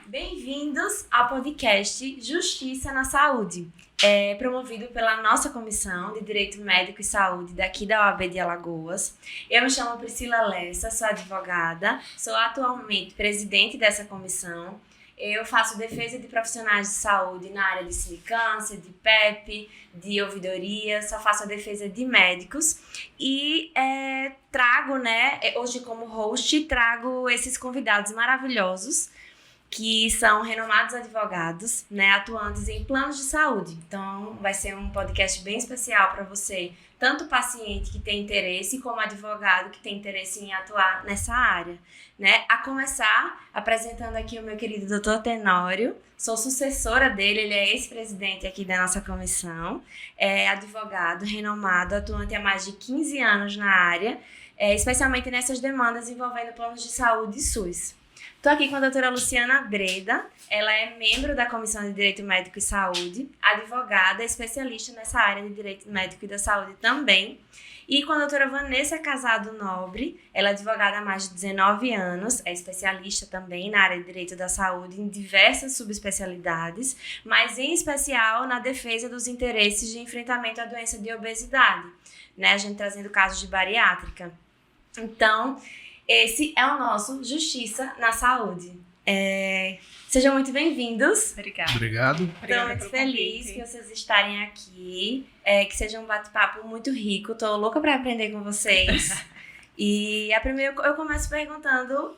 Bem-vindos ao podcast Justiça na Saúde, promovido pela nossa Comissão de Direito Médico e Saúde daqui da OAB de Alagoas. Eu me chamo Priscila Lessa, sou advogada, sou atualmente presidente dessa comissão. Eu faço defesa de profissionais de saúde na área de sindicância, de PEP, de ouvidoria, só faço a defesa de médicos e trago, hoje como host, trago esses convidados maravilhosos que são renomados advogados, atuantes em planos de saúde. Então, vai ser um podcast bem especial para você, tanto paciente que tem interesse, como advogado que tem interesse em atuar nessa área. A começar, apresentando aqui o meu querido Dr. Tenório, sou sucessora dele, ele é ex-presidente aqui da nossa comissão, é advogado renomado, atuante há mais de 15 anos na área, especialmente nessas demandas envolvendo planos de saúde e SUS. Estou aqui com a doutora Luciana Breda, ela é membro da Comissão de Direito Médico e Saúde, advogada, especialista nessa área de Direito Médico e da Saúde também. E com a doutora Vanessa Casado Nobre, ela é advogada há mais de 19 anos, é especialista também na área de Direito da Saúde em diversas subespecialidades, mas em especial na defesa dos interesses de enfrentamento à doença de obesidade, a gente trazendo casos de bariátrica. Então, esse é o nosso Justiça na Saúde. Sejam muito bem-vindos. Obrigado. Estou muito feliz que vocês estarem aqui. Que seja um bate-papo muito rico. Estou louca para aprender com vocês. E a primeira eu começo perguntando,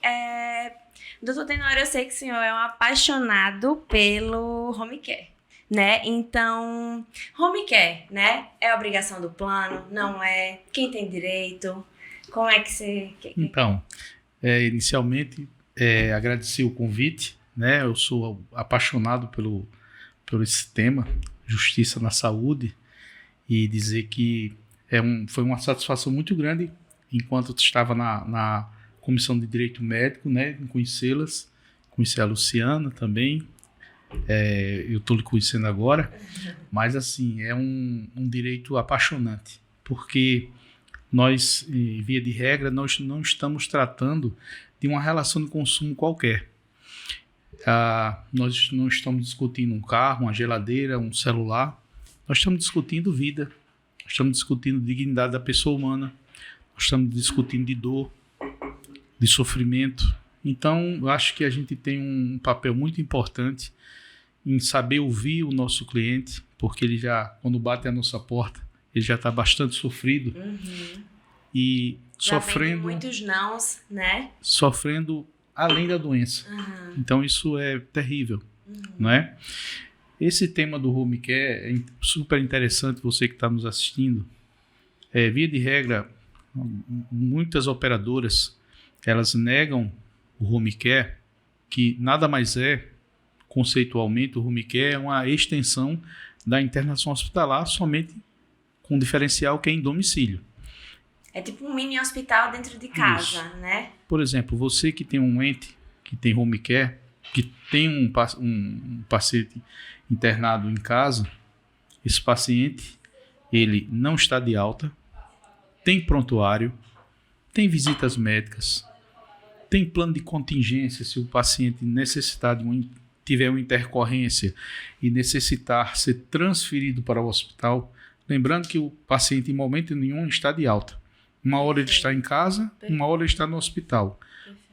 doutor Tenório, eu sei que o senhor é um apaixonado pelo home care, Então, home care, é obrigação do plano? Não é? Quem tem direito? Como é que você... Então, inicialmente, agradecer o convite, Eu sou apaixonado pelo esse tema, Justiça na Saúde, e dizer que foi uma satisfação muito grande, enquanto eu estava na Comissão de Direito Médico, em conhecê-las, conhecer a Luciana também, eu estou lhe conhecendo agora, mas assim, é um direito apaixonante, porque nós, via de regra, nós não estamos tratando de uma relação de consumo qualquer. Nós não estamos discutindo um carro, uma geladeira, um celular. Nós estamos discutindo vida. Nós estamos discutindo dignidade da pessoa humana. Nós estamos discutindo de dor, de sofrimento. Então, eu acho que a gente tem um papel muito importante em saber ouvir o nosso cliente, porque ele já, quando bate a nossa porta, ele já está bastante sofrido e já sofrendo muitos nãos, sofrendo além da doença. Então isso é terrível, não é? Esse tema do home care é super interessante, você que está nos assistindo. Via de regra, muitas operadoras elas negam o home care, que nada mais é, conceitualmente, o home care é uma extensão da internação hospitalar, somente com diferencial que é em domicílio. É tipo um mini hospital dentro de casa, Isso. Por exemplo, você que tem um ente que tem home care, que tem um paciente internado em casa, esse paciente, ele não está de alta, tem prontuário, tem visitas médicas, tem plano de contingência se o paciente necessitar tiver uma intercorrência e necessitar ser transferido para o hospital. Lembrando que o paciente, em momento nenhum, está de alta. Uma hora ele está em casa, uma hora ele está no hospital.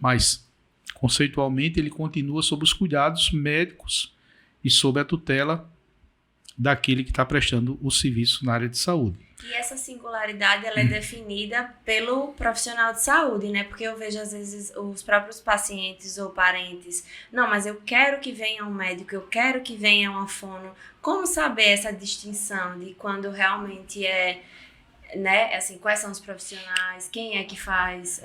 Mas, conceitualmente, ele continua sob os cuidados médicos e sob a tutela daquele que está prestando o serviço na área de saúde. E essa singularidade ela é definida pelo profissional de saúde, Porque eu vejo, às vezes, os próprios pacientes ou parentes, não, mas eu quero que venha um médico, eu quero que venha uma fono. Como saber essa distinção de quando realmente assim, quais são os profissionais, quem é que faz?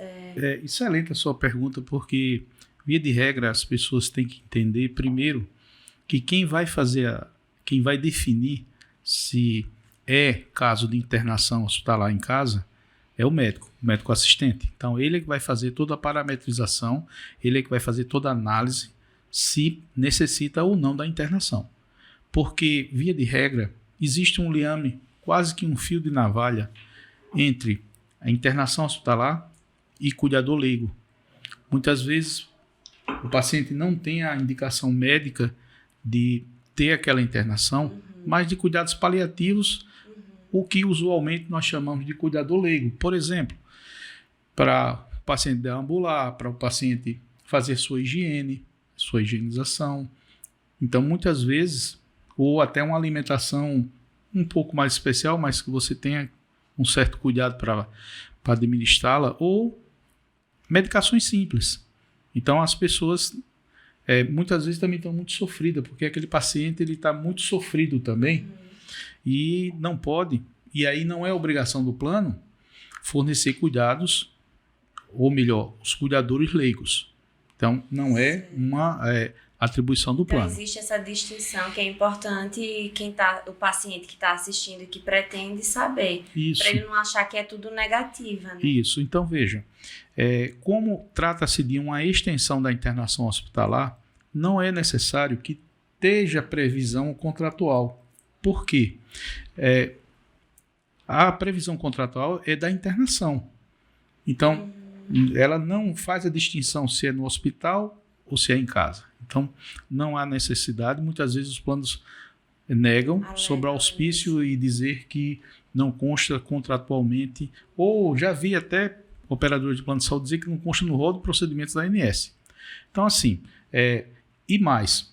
Excelente a sua pergunta, porque, via de regra, as pessoas têm que entender, primeiro, que quem vai definir se é caso de internação hospitalar em casa é o médico assistente. Então, ele é que vai fazer toda a parametrização, ele é que vai fazer toda a análise se necessita ou não da internação. Porque, via de regra, existe um liame, quase que um fio de navalha, entre a internação hospitalar e cuidador leigo. Muitas vezes, o paciente não tem a indicação médica de ter aquela internação, mas de cuidados paliativos, o que usualmente nós chamamos de cuidador leigo. Por exemplo, para o paciente deambular, para o paciente fazer sua higiene, sua higienização. Então, muitas vezes, ou até uma alimentação um pouco mais especial, mas que você tenha um certo cuidado para administrá-la, ou medicações simples. Então, as pessoas muitas vezes também estão muito sofridas, porque aquele paciente está muito sofrido também e não pode, e aí não é obrigação do plano fornecer cuidados, ou melhor, os cuidadores leigos. Então, não é uma atribuição do plano. Então, existe essa distinção que é importante e o paciente que está assistindo e que pretende saber, para ele não achar que é tudo negativa. Né? Isso. Então, veja, como trata-se de uma extensão da internação hospitalar, não é necessário que esteja previsão contratual. Por quê? A previsão contratual é da internação. Então, ela não faz a distinção se é no hospital ou se é em casa. Então, não há necessidade. Muitas vezes os planos negam sobre auspício e dizer que não consta contratualmente, ou já vi até operadores de plano de saúde dizer que não consta no rol de procedimentos da ANS. Então, assim, e mais,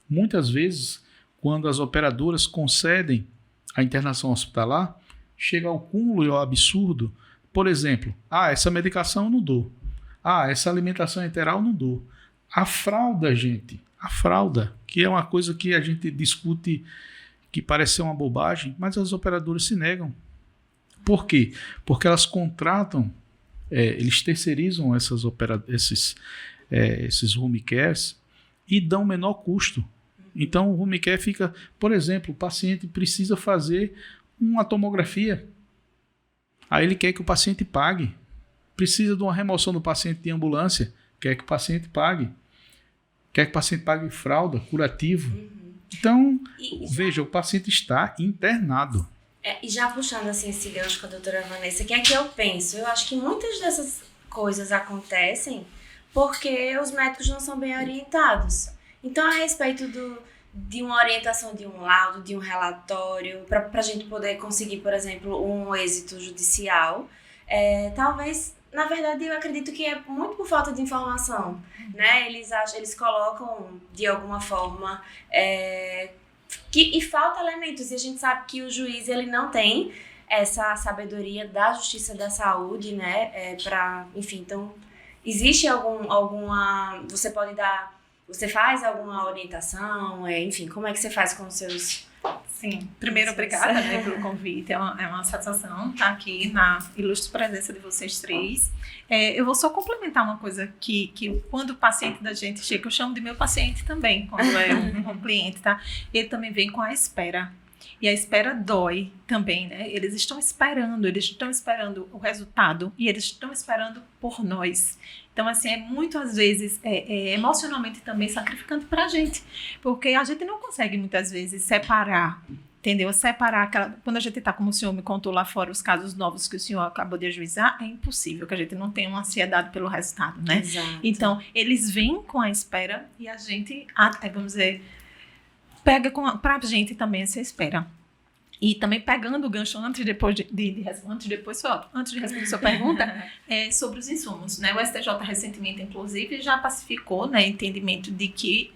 muitas vezes, quando as operadoras concedem a internação hospitalar, chega ao cúmulo e ao absurdo. Por exemplo, essa medicação eu não dou. Essa alimentação enteral eu não dou. A fralda, gente, que é uma coisa que a gente discute que parece ser uma bobagem, mas as operadoras se negam. Por quê? Porque elas contratam, eles terceirizam esses home cares e dão menor custo. Então o home care fica, por exemplo, o paciente precisa fazer uma tomografia. Aí ele quer que o paciente pague. Precisa de uma remoção do paciente de ambulância, quer que o paciente pague. Quer que o paciente pague fralda, curativo. Então, veja, o paciente está internado. E já puxando assim esse gancho com a doutora Vanessa, que é que eu penso? Eu acho que muitas dessas coisas acontecem porque os médicos não são bem orientados. Então, a respeito de uma orientação de um laudo, de um relatório, para a gente poder conseguir, por exemplo, um êxito judicial, talvez, na verdade, eu acredito que é muito por falta de informação, né? Eles colocam, de alguma forma, e falta elementos, e a gente sabe que o juiz ele não tem essa sabedoria da justiça da saúde, né? Enfim, então, existe alguma... Você faz alguma orientação? Enfim, como é que você faz com os seus... Sim, primeiro obrigada, né, pelo convite, é uma satisfação estar aqui na ilustre presença de vocês três. Eu vou só complementar uma coisa que quando o paciente da gente chega, eu chamo de meu paciente também, quando é um cliente, tá? Ele também vem com a espera. E a espera dói também, né? Eles estão esperando o resultado e eles estão esperando por nós. Então, assim, muitas vezes emocionalmente também sacrificante pra gente, porque a gente não consegue muitas vezes separar, entendeu? Quando a gente tá, como o senhor me contou lá fora, os casos novos que o senhor acabou de ajuizar, é impossível que a gente não tenha uma ansiedade pelo resultado, né? Exato. Então, eles vêm com a espera e a gente, vamos dizer, pega pra gente também essa espera. E também pegando o gancho antes de responder a sua pergunta, sobre os insumos, né? O STJ recentemente, inclusive, já pacificou, né, entendimento de que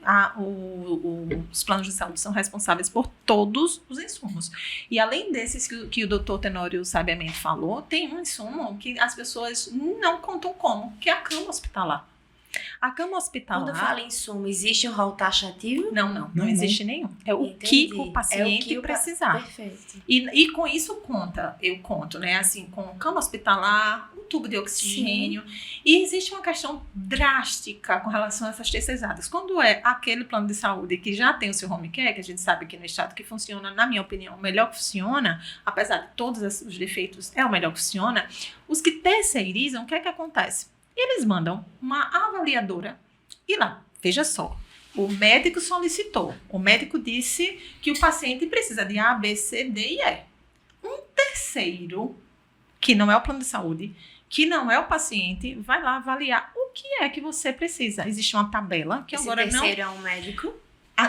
os planos de saúde são responsáveis por todos os insumos. E além desses que o doutor Tenório sabiamente falou, tem um insumo que as pessoas não contam como, que é a cama hospitalar. A cama hospitalar... Quando fala em insumo, existe um rol taxativo? Não existe nenhum. É o que o paciente precisar. Perfeito. E com isso eu conto, né? Assim, com cama hospitalar, um tubo de oxigênio. Sim. E existe uma questão drástica com relação a essas terceirizadas. Quando é aquele plano de saúde que já tem o seu home care, que a gente sabe aqui no estado que funciona, na minha opinião, o melhor que funciona, apesar de todos os defeitos, é o melhor que funciona, os que terceirizam, o que é que acontece? Eles mandam uma avaliadora e lá, veja só, o médico solicitou, o médico disse que o paciente precisa de A, B, C, D e E. Um terceiro, que não é o plano de saúde, que não é o paciente, vai lá avaliar o que é que você precisa. Existe uma tabela que Esse agora não... terceiro é um médico?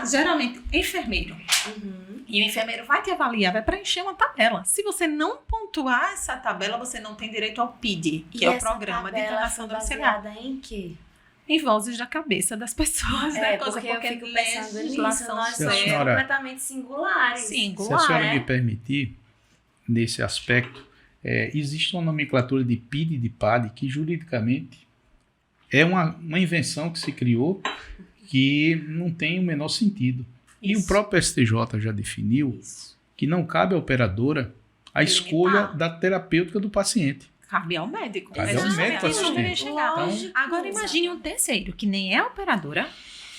Geralmente, enfermeiro. Uhum. E o enfermeiro vai te avaliar, vai preencher uma tabela. Se você não pontuar essa tabela, você não tem direito ao PID, que é o Programa de Internação Domiciliar. Baseada em quê? Em vozes da cabeça das pessoas, né? Porque eu fico pensando nisso, legislação nós Se a somos senhora- completamente singulares. Se a singular, senhora né? me permitir, nesse aspecto, existe uma nomenclatura de PID e de PAD que juridicamente é uma invenção que se criou que não tem o menor sentido. E o Isso. próprio STJ já definiu Isso. que não cabe à operadora a escolha da terapêutica do paciente. Cabe ao médico. Cabe ao Exatamente, médico isso que eu ia assistente. chegar. Lógico. Agora imagine um terceiro, que nem é a operadora,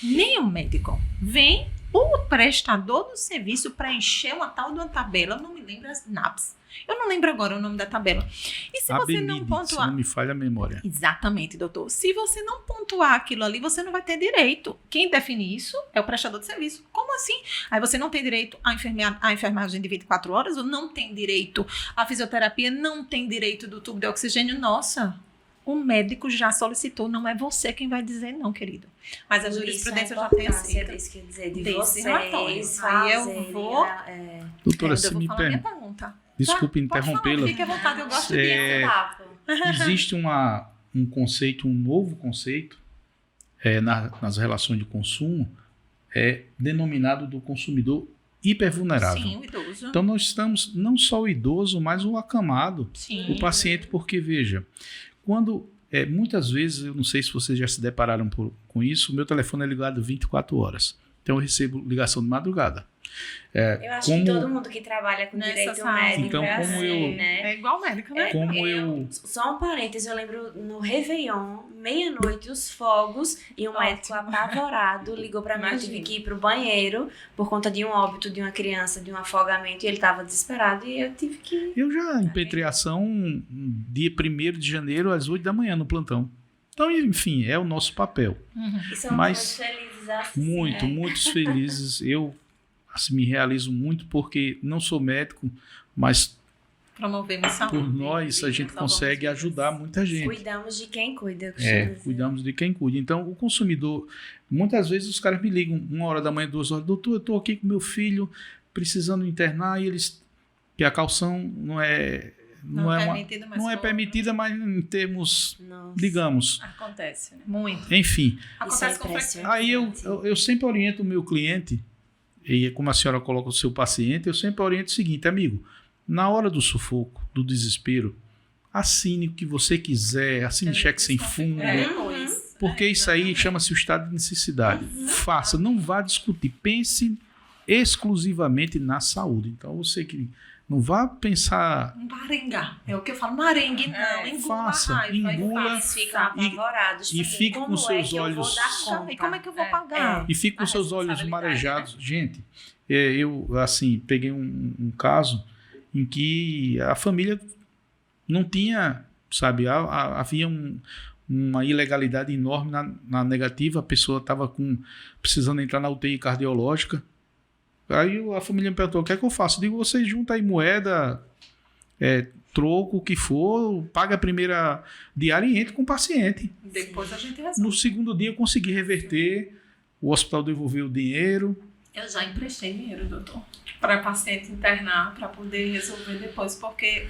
nem o médico. Vem o prestador do serviço preencher uma tal de uma tabela, eu não me lembro as NAPs. Eu não lembro agora o nome da tabela. E se você não Se pontuar... não me falha a memória. Exatamente, doutor. Se você não pontuar aquilo ali, você não vai ter direito. Quem define isso é o prestador de serviço. Como assim? Aí você não tem direito à enfermagem de 24 horas, ou não tem direito à fisioterapia, não tem direito do tubo de oxigênio. Nossa, o médico já solicitou, não é você quem vai dizer não, querido. Mas a Por jurisprudência isso a já tem importância aceito. disso, quer dizer, de desse vocês relatório. fazerem, Aí eu vou- Doutora, Eu se vou me falar minha permite, pergunta. desculpe Pode falar, interrompê-la. fique à vontade, eu gosto É, disso. Existe um conceito, um novo conceito nas relações de consumo, denominado do consumidor hipervulnerável. Sim, o idoso. Então nós estamos não só o idoso, mas o acamado, Sim. o paciente, porque veja, quando muitas vezes, eu não sei se vocês já se depararam com isso, o meu telefone é ligado 24 horas. Então eu recebo ligação de madrugada. Eu acho que todo mundo que trabalha com Nessa direito sala. médico Então, é como assim, eu- né? É igual médico, né? Só um parênteses, eu lembro no Réveillon, meia-noite, os fogos, e um médico apavorado ligou pra mim, eu tive Imagina. que ir pro banheiro por conta de um óbito de uma criança, de um afogamento, e ele tava desesperado, e eu tive que... Eu já impetrei ação dia 1º de janeiro às 8 da manhã no plantão. Então, enfim, é o nosso papel. E somos Mas muito felizes assim, Muito, né? muitos felizes. Eu assim, me realizo muito porque não sou médico, mas Promovemos saúde. por nós a gente consegue ajudar muita gente. Cuidamos de quem cuida, eu costumo dizer. Cuidamos de quem cuida. Então, o consumidor, muitas vezes os caras me ligam 1h da manhã, 2 horas, doutor, eu estou aqui com meu filho precisando internar e eles que a caução não é permitida, mas em termos, Nossa. digamos, Acontece, né? Muito. enfim. Acontece com impressionante. frequência. Aí eu sempre oriento o meu cliente, e como a senhora coloca o seu paciente, eu sempre oriento o seguinte, amigo, na hora do sufoco, do desespero, assine o que você quiser, assine cheque sem fundo, Depois. porque isso aí chama-se o estado de necessidade. Faça, não vá discutir, pense exclusivamente na saúde. Então você que não vá pensar... Marengar. É o que eu falo. Marengue não. Engula faça, a raiva. engula. Eles ficam apavorados. e também. fique com Como seus é que eu olhos- vou dar conta? E como é que eu vou pagar? E fique com A seus olhos responsabilidade, marejados. Gente, eu, assim, peguei um caso em que a família não tinha, sabe, havia uma ilegalidade enorme na negativa, a pessoa estava precisando entrar na UTI cardiológica. Aí a família me perguntou, o que é que eu faço? Eu digo, você junta aí moeda, troco, o que for, paga a primeira diária e entra com o paciente. Depois a gente resolve. No segundo dia eu consegui reverter, o hospital devolveu o dinheiro. Eu já emprestei dinheiro, doutor, para paciente internar, para poder resolver depois, porque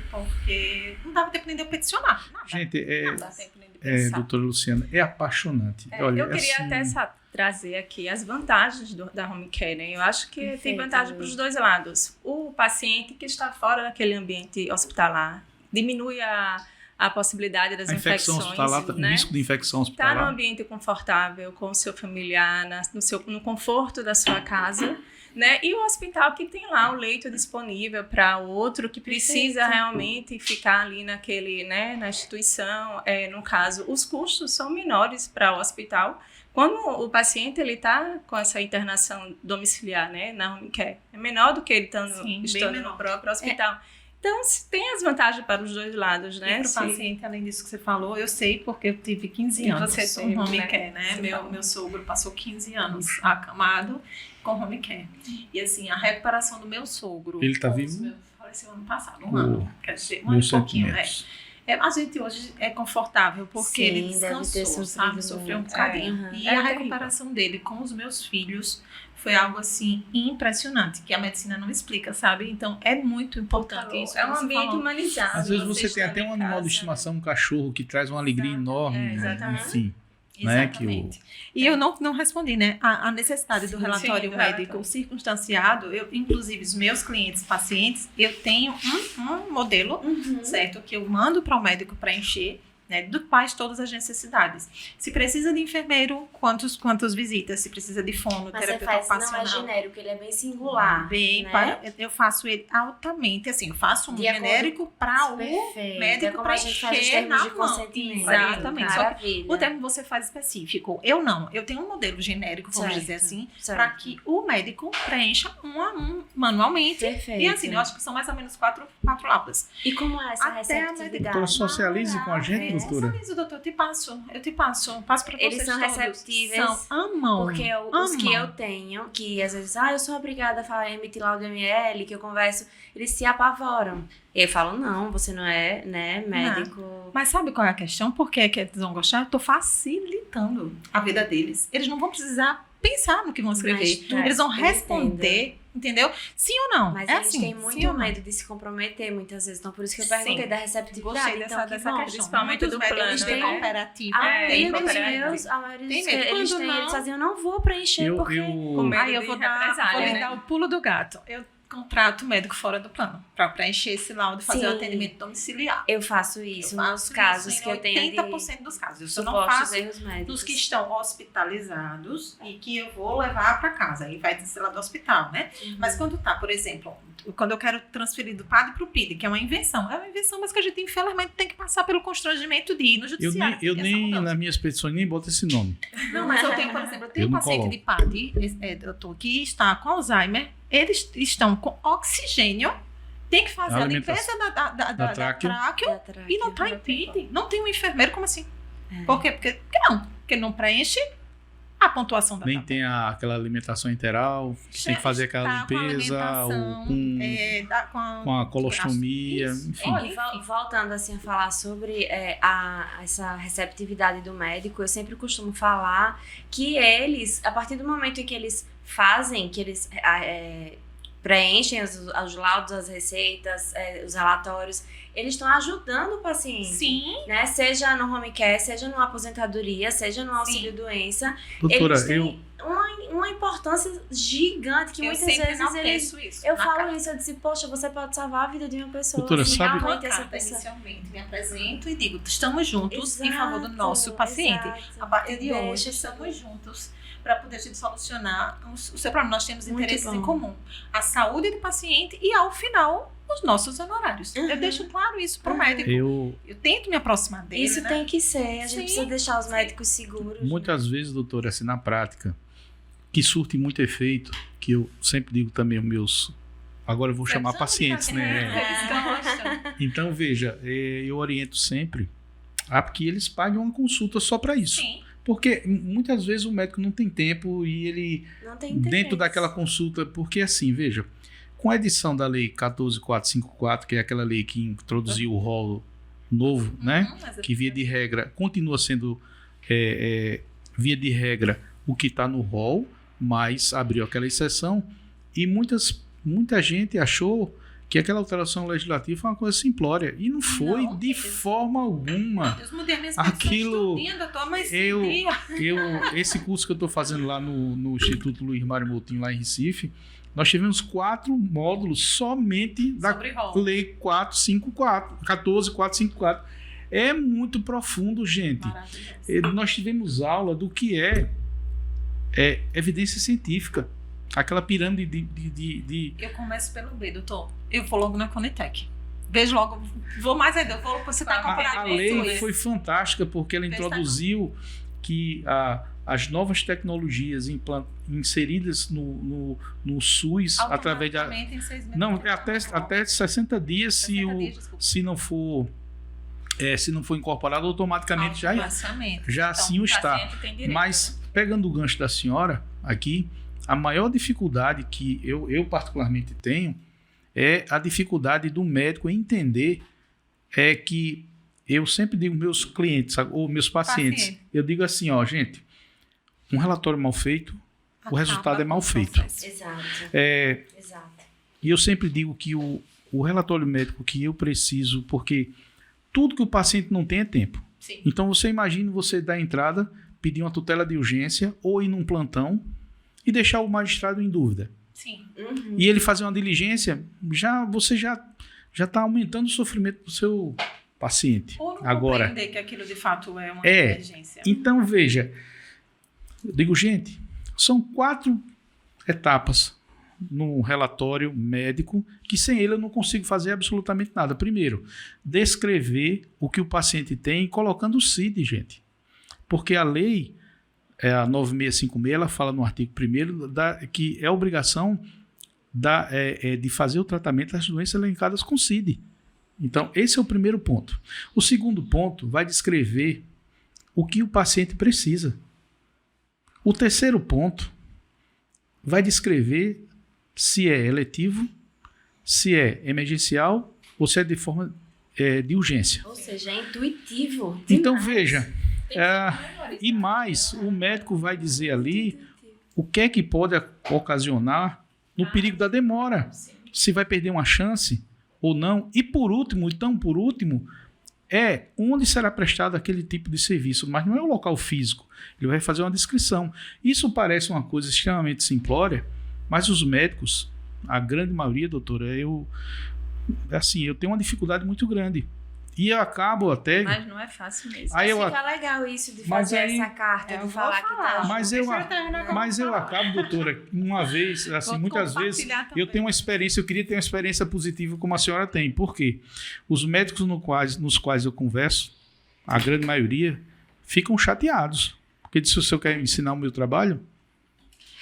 não dava tempo nem de eu peticionar. Nada. Gente, Não dá tempo nem de pensar. doutora Luciana, é apaixonante. Olha, Eu queria assim, até trazer aqui as vantagens da home care, né? Eu acho que tem Perfeito, vantagem Lu. para os dois lados. O paciente que está fora daquele ambiente hospitalar diminui a possibilidade das a infecção infecções, hospitalar, o né? risco de infecção Está num hospitalar. ambiente confortável com o seu familiar, no conforto da sua casa, né? E o hospital que tem lá o leito disponível para o outro que precisa realmente ficar ali naquele, né, na instituição. No caso, os custos são menores para o hospital. Quando o paciente ele está com essa internação domiciliar, né, na home care, é menor do que ele estando Sim, bem no menor. próprio hospital. Então, tem as vantagens para os dois lados, né? E para o paciente, além disso que você falou, eu sei porque eu tive 15 E anos você com teve, home né? care, né? Você Meu, falou. meu sogro passou 15 anos acamado com home care. E assim, a recuperação do meu sogro... Ele tá com vivo? os meus- faleceu ano passado, um Oh, ano. Quer dizer, um ano Meus e pouquinho, né? sentimentos. A gente hoje é confortável porque Sim, ele deve ter descansou, sofrido sabe? Sofreu um muito. bocadinho. Uhum. E É a terrível. recuperação dele com os meus filhos foi algo assim impressionante, que a medicina não explica, sabe? Então é muito importante isso. É que um você ambiente falou. humanizado. Às vezes você tem estando até um em animal de casa. estimação, um cachorro, que traz uma alegria enorme. É, exatamente. Enfim, né? Que o, Exatamente. E eu não respondi, né? A necessidade do Sim, relatório do médico relatório. circunstanciado, inclusive os meus clientes, pacientes, eu tenho um modelo, Uhum. certo? Que eu mando para o médico preencher, né? Do quais todas as necessidades. Se precisa de enfermeiro, quantas visitas? Se precisa de fono, Mas você terapeuta faz, não é ocupacional. genérico, ele é bem singular. Bem, né? eu faço ele altamente, assim, eu faço um De acordo- genérico para o Perfeito. médico É como a gente faz os preencher termos na de mão. consentimento. Exatamente. Só que Maravilha. o termo você faz específico. Eu não. Eu tenho um modelo genérico, vamos Certo, dizer assim, certo. para que o médico preencha um a um manualmente. Perfeito. E assim, eu acho que são mais ou menos quatro lápidas. E como é essa Até a receptividade? doutora, socialize com a gente, É. doutora. Socializo, doutor, eu te passo para vocês. Eles são todos. receptíveis. São, amam. Porque os que amam. eu tenho, que às vezes, eu sou obrigada a falar emitir laudo ML, que eu converso, eles se apavoram. E eu falo, não, você não é, né, médico. Mas sabe qual é a questão? Por que eles vão gostar? Eu tô facilitando a vida deles. Eles não vão precisar pensar no que vão escrever. Mas, Eles vão eu entender, entendeu? Sim ou não? Mas é eles assim, têm sim muito ou não? medo de se comprometer muitas vezes. Então, por isso que eu Sim. perguntei da receptividade. Gostei Então, que dessa bom. questão. Principalmente Muitos do médicos plano, têm né? cooperativa. A É, maioria dos cooperativa. meus, a maioria dos Tem que medo. eles Quando têm, não- eles faziam, eu não vou preencher, Eu, porque... Com medo Aí eu de vou represália, lhe né? dar o pulo do gato. Eu contrato o médico fora do plano para preencher esse laudo e fazer o Sim. atendimento domiciliar. Eu faço isso Eu faço nos casos isso que eu em tenho de 80% dos casos. Eu só não supostos faço erros médicos. dos que estão hospitalizados e que eu vou levar para casa. Aí vai ser lá do hospital, né? Uhum. Mas quando tá, por exemplo, quando eu quero transferir do PAD para o PID, que é uma invenção. É uma invenção, mas que a gente, infelizmente, tem que passar pelo constrangimento de ir no Eu judiciário. nem, eu Essa nem mudança. nas minhas petições nem boto esse nome. Não, mas eu tenho, por exemplo, eu tenho Eu um não paciente coloco. de PAD, doutor, que está com Alzheimer. Eles estão com oxigênio, tem que fazer a limpeza da tráqueo. tráqueo Da tráqueo. e não tá em PID. Não tem um enfermeiro, como assim? É. Por quê? Porque não preenche a pontuação da Nem tabela. tem aquela alimentação interal, tem que fazer aquela Tá com a limpeza, ou alimentação, com, com a colostomia, Isso. enfim. Olha, E voltando assim a falar sobre essa receptividade do médico, eu sempre costumo falar que eles, a partir do momento em que eles fazem, que eles preenchem os laudos, as receitas, os relatórios, eles estão ajudando o paciente. Sim. Né? Seja no home care, seja numa aposentadoria, seja no auxílio doença, Doutora, eles têm eu, uma importância gigante que Eu muitas sempre vezes eles... enalteço isso. Eu na falo carta. isso, eu disse, poxa, você pode salvar a vida de uma pessoa. Doutora, se sabe- realmente Na essa carta, pessoa... inicialmente, me apresento e digo, estamos juntos em favor do Exato, nosso paciente. exato. A partir de Deixa hoje, isso- estamos juntos para poder a gente solucionar o seu problema. Nós temos Muito interesses em bom. comum. A saúde do paciente e, ao final, os nossos honorários. Uhum. Eu deixo claro isso para o Uhum. médico. eu Eu tento me aproximar dele, Isso né? tem que ser, a gente Sim. precisa deixar os médicos seguros. muitas vezes, doutora, assim, na prática, que surte muito efeito, que eu sempre digo também aos meus, agora eu vou chamar pacientes, né? Eles gostam. Então, veja, eu oriento sempre a que eles paguem uma consulta só para isso. Sim. Porque muitas vezes o médico não tem tempo e ele, Não tem interesse. dentro daquela consulta, porque assim, veja, com a edição da lei 14.454, que é aquela lei que introduziu o rol novo, né? Que via de regra continua sendo via de regra o que está no rol, mas abriu aquela exceção e muita gente achou que aquela alteração legislativa foi uma coisa simplória e não foi Não, de forma alguma. Eu mudei minhas Aquilo- petições tudinho, doutor, mas eu- dia. Esse curso que eu estou fazendo lá no Instituto Luiz Mário Moutinho, lá em Recife, nós tivemos 4 módulos somente da Sobre rol. Lei 14.454. É muito profundo, gente. Maravilhoso. Nós tivemos aula do que é evidência científica. Aquela pirâmide de Eu começo pelo B, doutor. Eu vou logo na Conitec. Vejo logo, vou mais ainda, eu vou, você está a incorporado lei nisso. foi fantástica porque ela introduziu que as novas tecnologias inseridas no SUS através da... Automaticamente em 6 meses. Não, é até 60 dias 60 dias, desculpa. se não for incorporado, automaticamente Automaticamente. já Então, assim o está. paciente tem direito, Mas, pegando o gancho da senhora aqui, a maior dificuldade que eu particularmente tenho é a dificuldade do médico em entender que eu sempre digo meus clientes ou meus pacientes, eu digo assim, ó, gente, um relatório mal feito, o resultado é mal feito. Exato. Exato. E eu sempre digo que o relatório médico que eu preciso, porque tudo que o paciente não tem é tempo. Sim. Então você imagina você dar entrada, pedir uma tutela de urgência ou ir num plantão e deixar o magistrado em dúvida. Sim. E ele fazer uma diligência, você já está aumentando o sofrimento do seu paciente. Ou não Agora, compreender que aquilo de fato é uma emergência. Então veja, eu digo, gente, são 4 etapas no relatório médico que sem ele eu não consigo fazer absolutamente nada. Primeiro, descrever o que o paciente tem colocando o CID, gente. Porque a lei, a 9656, ela fala no artigo 1º que é obrigação de fazer o tratamento das doenças elencadas com CID. Então, esse é o primeiro ponto. O segundo ponto vai descrever o que o paciente precisa. O terceiro ponto vai descrever se é eletivo, se é emergencial ou se é de forma de urgência. Ou seja, é intuitivo. Então, demais. veja, e mais, o médico vai dizer ali o que é que pode ocasionar no perigo da demora, se vai perder uma chance ou não. E por último, onde será prestado aquele tipo de serviço, mas não é o local físico. Ele vai fazer uma descrição. Isso parece uma coisa extremamente simplória, mas os médicos, a grande maioria, doutora, eu tenho uma dificuldade muito grande. E eu acabo até... Mas não é fácil mesmo. Aí Fica legal isso de fazer essa carta, de falar que tá... Mas eu acabo, doutora, uma vez, assim, muitas vezes, eu tenho uma experiência, eu queria ter uma experiência positiva como a senhora tem. Por quê? Os médicos nos quais eu converso, a grande maioria, ficam chateados. Porque se o senhor quer ensinar o meu trabalho,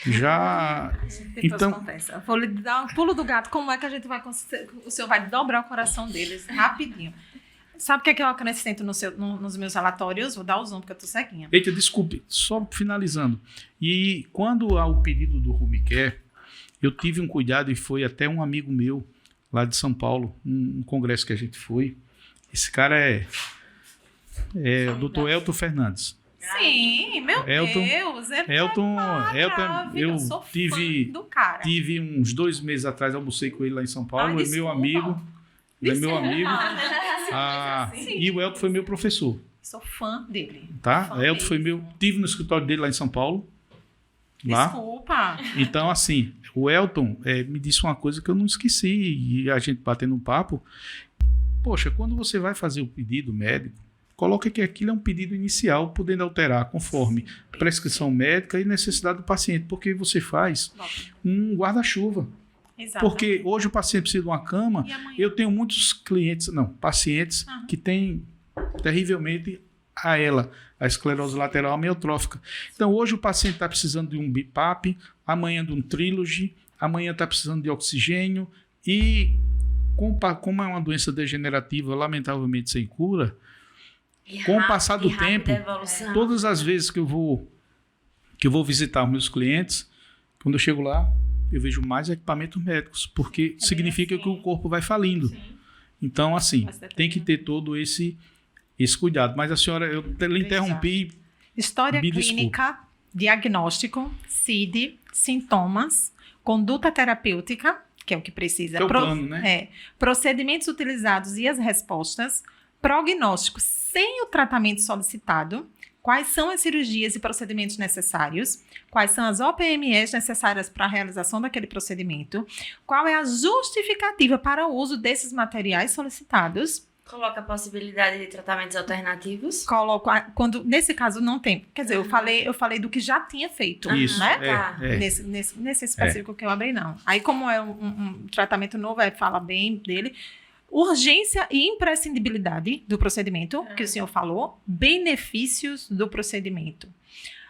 já... Então, vou lhe dar um pulo do gato. Como é que a gente vai conseguir? O senhor vai dobrar o coração deles rapidinho. Sabe o que é que eu acrescento nos meus relatórios? Vou dar o zoom porque eu tô ceguinha. Eita, desculpe, só finalizando. E quando há o pedido do home care, eu tive um cuidado e foi até um amigo meu lá de São Paulo, um congresso que a gente foi. Esse cara é o Dr. Elton Fernandes. Sim, meu Deus. Eu tive uns 2 meses atrás, almocei com ele lá em São Paulo, é meu amigo. Ele é meu amigo. E o Elton foi meu professor. Sou fã dele. Tá? Elton foi tive no escritório dele lá em São Paulo. Lá. Desculpa. Então, assim, o Elton me disse uma coisa que eu não esqueci, e a gente batendo um papo. Poxa, quando você vai fazer o pedido médico, coloca que aquilo é um pedido inicial, podendo alterar conforme prescrição médica e necessidade do paciente, porque você faz um guarda-chuva. Exatamente. Porque hoje o paciente precisa de uma cama. Eu tenho muitos pacientes que têm terrivelmente a esclerose lateral amiotrófica. Então hoje o paciente está precisando de um BiPAP, amanhã de um Trilogy, amanhã está precisando de oxigênio e como é uma doença degenerativa lamentavelmente sem cura, com o passar do tempo, todas as vezes que eu vou visitar os meus clientes, quando eu chego lá, eu vejo mais equipamentos médicos, porque significa que o corpo vai falindo. Sim. Então, assim, tem que ter todo esse cuidado. Mas a senhora, eu lhe interrompi. História clínica, diagnóstico, CID, sintomas, conduta terapêutica, que é o que precisa. Que é o plano, né? Procedimentos utilizados e as respostas, prognóstico sem o tratamento solicitado, quais são as cirurgias e procedimentos necessários, quais são as OPMEs necessárias para a realização daquele procedimento, qual é a justificativa para o uso desses materiais solicitados. Coloca a possibilidade de tratamentos alternativos. Coloco, nesse caso não tem. Quer dizer, eu falei do que já tinha feito. Isso, né? Nesse específico que eu abri, não. Aí, como é um tratamento novo, fala bem dele. Urgência e imprescindibilidade do procedimento, que o senhor falou. Benefícios do procedimento.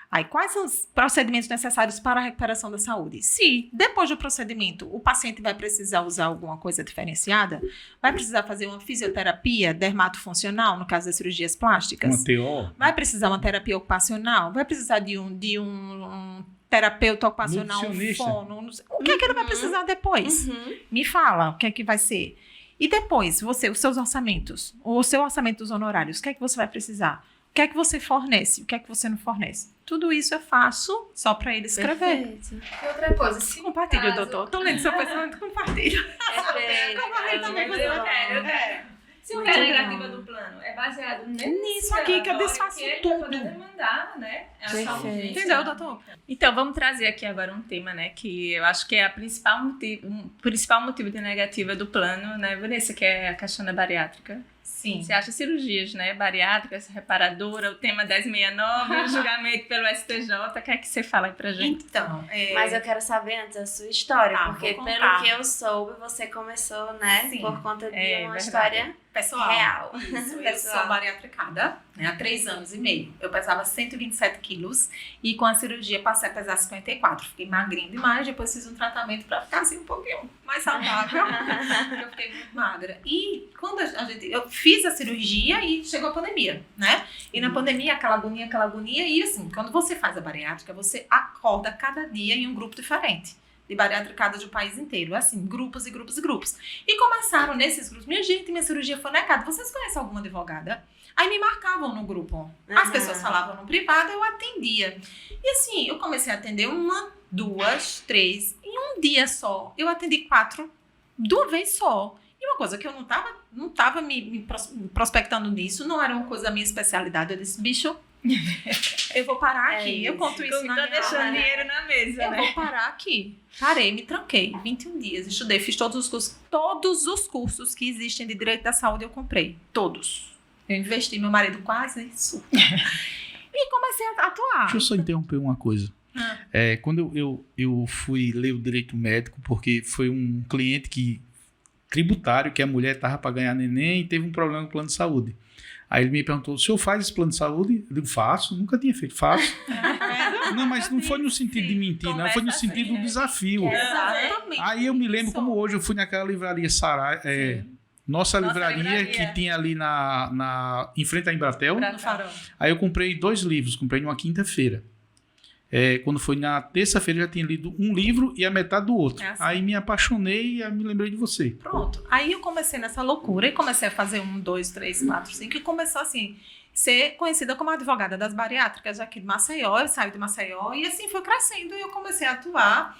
Aí, quais são os procedimentos necessários para a recuperação da saúde? Se, depois do procedimento, o paciente vai precisar usar alguma coisa diferenciada, vai precisar fazer uma fisioterapia dermatofuncional, no caso das cirurgias plásticas. Uma TO. Vai precisar uma terapia ocupacional, vai precisar de um terapeuta ocupacional, um fono. O que é que ele vai precisar depois? Me fala, o que é que vai ser? E depois, os seus orçamentos, o seu orçamento dos honorários, o que é que você vai precisar? O que é que você fornece? O que é que você não fornece? Tudo isso é fácil só para ele escrever. Perfeito. E outra coisa, se Compartilha, doutor. Tô lendo seu pensamento, compartilha. Perfeito. Compartilha também com eu você. quero. Se o Muito negativa bom. do plano é baseado Nisso aqui, que eu desfaço tudo. Para poder demandar, né? A Perfeito. saúde. Entendeu, doutor? Então, vamos trazer aqui agora um tema, né, que eu acho que é o principal motivo de negativa do plano, né, Vanessa, que é a questão da bariátrica. Sim. Você acha cirurgias, né, bariátricas, reparadora, o tema 1069, o julgamento pelo STJ, o que é que você fala aí pra gente? Então, Mas eu quero saber antes a sua história, Tá, porque vou pelo contar. que eu soube, você começou, né, Sim, por conta de é uma verdade. história pessoal, real. Isso, eu Pessoal. sou bariatricada, né, há 3 anos e meio. Eu pesava 127 quilos e com a cirurgia passei a pesar 54. Fiquei magrinha demais, depois fiz um tratamento pra ficar assim um pouquinho mais saudável, porque eu fiquei muito magra. E quando eu fiz a cirurgia e chegou a pandemia, né? E na pandemia, aquela agonia, e assim, quando você faz a bariátrica, você acorda cada dia em um grupo diferente. De bariatricadas do país inteiro, assim, grupos e grupos e grupos. E começaram nesses grupos, minha cirurgia foi negada, vocês conhecem alguma advogada? Aí me marcavam no grupo. As Uhum. pessoas falavam no privado, eu atendia. E assim, eu comecei a atender 1, 2, 3, em um dia só. Eu atendi 4, de uma vez só. E uma coisa que eu não tava me prospectando nisso, não era uma coisa da minha especialidade. Eu disse, bicho, eu vou parar É aqui. Eu isso. conto isso na Tô minha deixando aula. dinheiro na mesa, Eu né? vou parar aqui. Parei, me tranquei. 21 dias, estudei, fiz todos os cursos. Todos os cursos que existem de direito da saúde eu comprei. Todos. Eu investi, meu marido quase isso. E comecei a atuar. Deixa eu só interromper uma coisa. Ah. Quando eu fui ler o direito médico, porque foi um cliente tributário, que a mulher estava para ganhar neném e teve um problema no plano de saúde. Aí ele me perguntou, o senhor faz esse plano de saúde? Eu digo, faço, nunca tinha feito, faço. Não, mas não foi no sentido de mentir, não, foi no Começa sentido assim, do desafio. Exatamente. Aí eu me lembro Isso. como hoje eu fui naquela livraria Nossa Livraria, que tinha ali em frente à Embratel. No farol. Aí eu comprei 2 livros, comprei numa quinta-feira. Quando foi na terça-feira, eu já tinha lido um livro e a metade do outro. É assim. Aí me apaixonei e me lembrei de você. Pronto. Aí eu comecei nessa loucura e comecei a fazer 1, 2, 3, 4, 5 e começou assim, ser conhecida como advogada das bariátricas aqui de Maceió. Eu saí de Maceió e assim foi crescendo e eu comecei a atuar.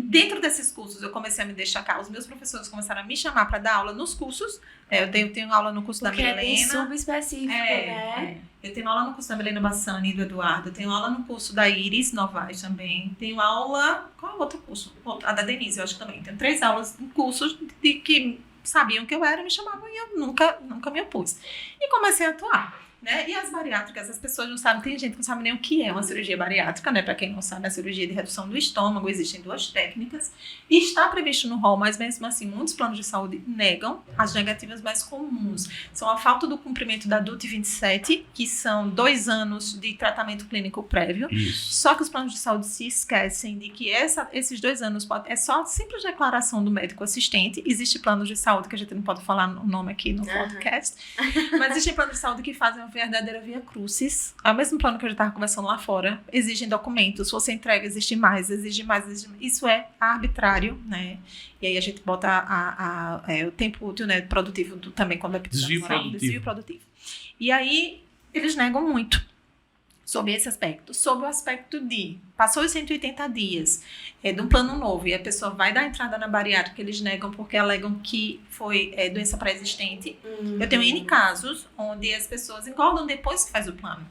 Dentro desses cursos eu comecei a me destacar. Os meus professores começaram a me chamar para dar aula nos cursos. Eu tenho aula no curso Porque da é bem Milena. subespecífico, né? Eu tenho aula no curso da Milena Bassani e do Eduardo. Eu tenho aula no curso da Iris Novaes também. Tenho aula... Qual é o outro curso? A da Denise, eu acho que também. Tenho 3 aulas em cursos de que sabiam que eu era, me chamavam e eu nunca me opus. E comecei a atuar. Né? E as bariátricas, as pessoas não sabem, tem gente que não sabe nem o que é uma cirurgia bariátrica, né? Para quem não sabe, a cirurgia de redução do estômago, existem 2 técnicas e está previsto no rol, mas mesmo assim, muitos planos de saúde negam. As negativas mais comuns são a falta do cumprimento da DUT 27, que são 2 anos de tratamento clínico prévio. Isso. Só que os planos de saúde se esquecem de que esses 2 anos é só simples declaração do médico assistente. Existe planos de saúde, que a gente não pode falar o nome aqui no podcast, mas existem planos de saúde que fazem uma verdadeira via crucis. É o mesmo plano que a gente estava conversando lá fora. Exigem documentos, se você entrega, exige mais. Isso é arbitrário, né? E aí a gente bota o tempo útil, né, produtivo também, quando é pedido. Desvio produtivo. E aí eles negam muito sobre esse aspecto. Sobre o aspecto de passou os 180 dias de um plano novo e a pessoa vai dar entrada na bariátrica, eles negam porque alegam que foi doença pré-existente. Eu tenho N casos onde as pessoas engordam depois que faz o plano,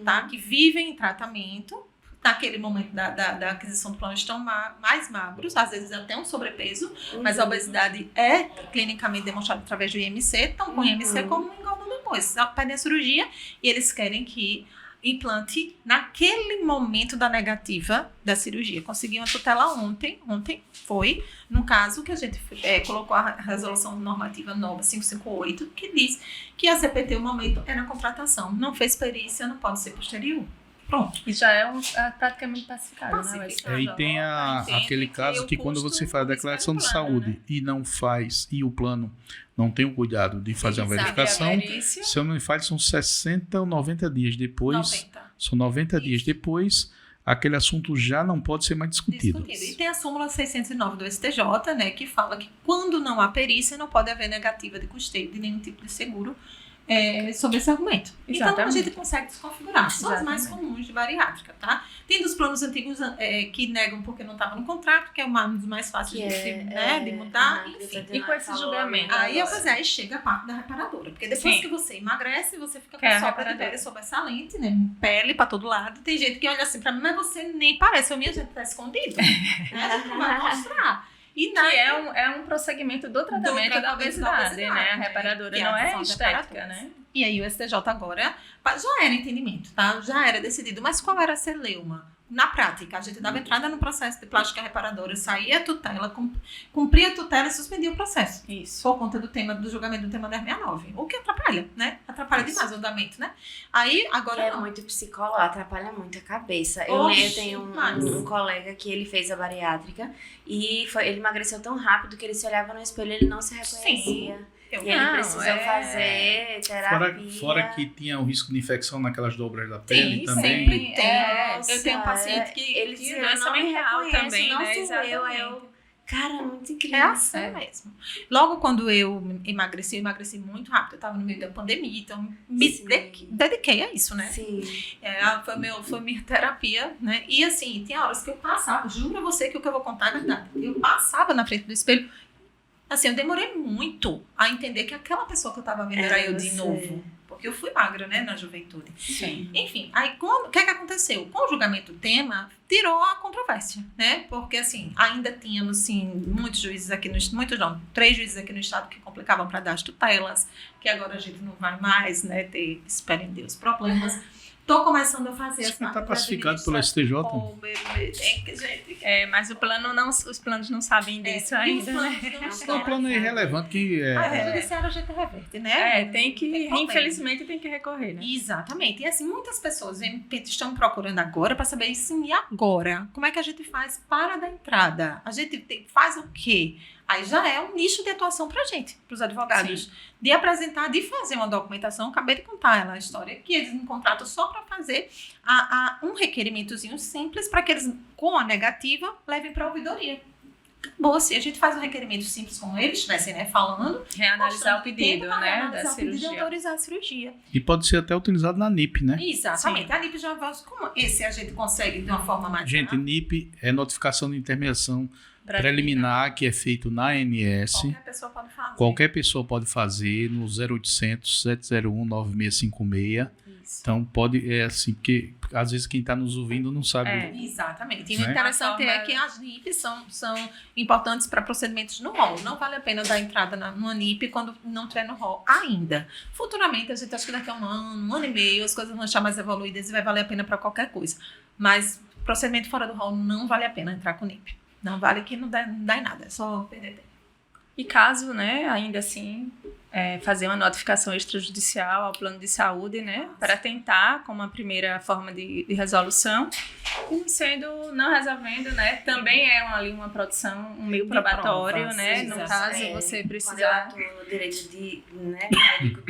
tá? Que vivem em tratamento, naquele momento da aquisição do plano estão mais magros, às vezes até um sobrepeso, mas a obesidade é clinicamente demonstrada através do IMC, estão com IMC como engordam depois. Pedem a cirurgia e eles querem que implante naquele momento da negativa da cirurgia. Consegui uma tutela ontem foi, no caso que a gente colocou a resolução normativa nova 558, que diz que a CPT, o momento é na contratação. Não fez perícia, não pode ser posterior. Pronto. E já é praticamente pacificado, né? Pacificado. E tem aquele caso que quando você faz a declaração de saúde e não faz, e o plano não tem o cuidado de fazer uma verificação, se eu não me falho, são 60 ou 90 dias depois. 90. São 90 dias depois, aquele assunto já não pode ser mais discutido. E tem a súmula 609 do STJ, né, que fala que quando não há perícia, não pode haver negativa de custeio de nenhum tipo de seguro sobre esse argumento. Então, a Exatamente. gente consegue desconfigurar. São as mais Exatamente. comuns de bariátrica, tá? Tem dos planos antigos que negam porque não estava no contrato, que é um dos mais fáceis de mudar, enfim. E com esse julgamento? Aí chega a parte da reparadora. Porque depois Sim. que você emagrece, você fica com É a sobra de reparadora. pele sobressalente, né? Pele pra todo lado. Tem gente que olha assim pra mim, mas você nem parece. A minha gente tá escondido. Né? A gente não vai mostrar. E Que é um prosseguimento do tratamento da obesidade, né? A né? reparadora Que não é são estética, reparadoras. né? E aí o STJ agora já era entendimento, tá? Já era decidido. Mas qual era a celeuma? Na prática, a gente dava entrada no processo de plástica reparadora, saía a tutela, cumpria a tutela e suspendia o processo. Isso. Por conta do julgamento do tema 1069. O que atrapalha, né? Atrapalha demais o andamento, né? Aí, agora É não. muito psicólogo, atrapalha muito a cabeça. Eu Oxi, tenho demais. um colega que ele fez a bariátrica e ele emagreceu tão rápido que ele se olhava no espelho e ele não se reconhecia. E ele Não, precisou fazer terapia. Fora que tinha o risco de infecção naquelas dobras da pele Tem, também. sempre tem. Nossa, Eu tenho um paciente que ele que dizia, doença eu não me mental reconheço, também, não né? sou eu. Aí Exatamente. cara, muito incrível. É assim mesmo. Logo quando eu emagreci muito rápido. Eu tava no meio da pandemia, então me Sim. dediquei a isso, né? Sim. Foi minha terapia, né? E assim, tinha horas que eu passava, juro a você que o que eu vou contar é verdade. Eu passava na frente do espelho. Assim, eu demorei muito a entender que aquela pessoa que eu tava vendo era eu de você. novo. Porque eu fui magra, né, na juventude. Sim. Enfim, aí o que aconteceu? Com o julgamento do tema, tirou a controvérsia, né? Porque, assim, ainda tínhamos, sim, muitos juízes aqui muitos não, 3 juízes aqui no estado que complicavam para dar as tutelas, que agora a gente não vai mais, né, ter, espero em Deus, problemas. Tô começando a fazer Isso as não está partes pacificado pelo STJ. Oh, bebê, tem que, gente. Mas os planos não sabem disso ainda, né? Então, o plano é irrelevante que A judiciária a gente reverte, né? Tem que, problema. infelizmente, tem que recorrer, né? Exatamente. E assim, muitas pessoas estão procurando agora para saber assim, e agora? Como é que a gente faz para dar entrada? A gente faz o quê? Aí já é um nicho de atuação para a gente, para os advogados. Sim. De apresentar, de fazer uma documentação. Acabei de contar ela, a história, que eles me contratam só para fazer um requerimentozinho simples para que eles, com a negativa, levem para a ouvidoria. Acabou, se a gente faz um requerimento simples como eles estivessem, né, falando, Reanalisar o mostrando pedido, tempo para né? reanalisar Da o pedido e cirurgia. autorizar a cirurgia. E pode ser até utilizado na NIP, né? Exatamente. Sim. A NIP já vai. Como esse a gente consegue de uma forma mais. Gente, NIP é notificação de intermediação preliminar que é feito na ANS. Qualquer pessoa pode fazer. Qualquer pessoa pode fazer no 0800 701 9656. Isso. Então pode, assim, porque às vezes quem está nos ouvindo não sabe. Exatamente. E Né? o interessante Uma é forma- que as NIPs são importantes para procedimentos no rol. Não vale a pena dar entrada numa NIP quando não estiver no rol ainda. Futuramente, a gente acha que daqui a um ano e meio, as coisas vão estar mais evoluídas e vai valer a pena para qualquer coisa. Mas procedimento fora do rol não vale a pena entrar com NIP. Não vale que não dá em nada, é só perder tempo. E caso, né, ainda assim, fazer uma notificação extrajudicial ao plano de saúde, né, para tentar como a primeira forma de resolução, e não resolvendo, né, também é ali uma produção, um meio De probatório, provas, né, sim, no exato. caso você Quando eu precisar... atuo no direito de, né, médico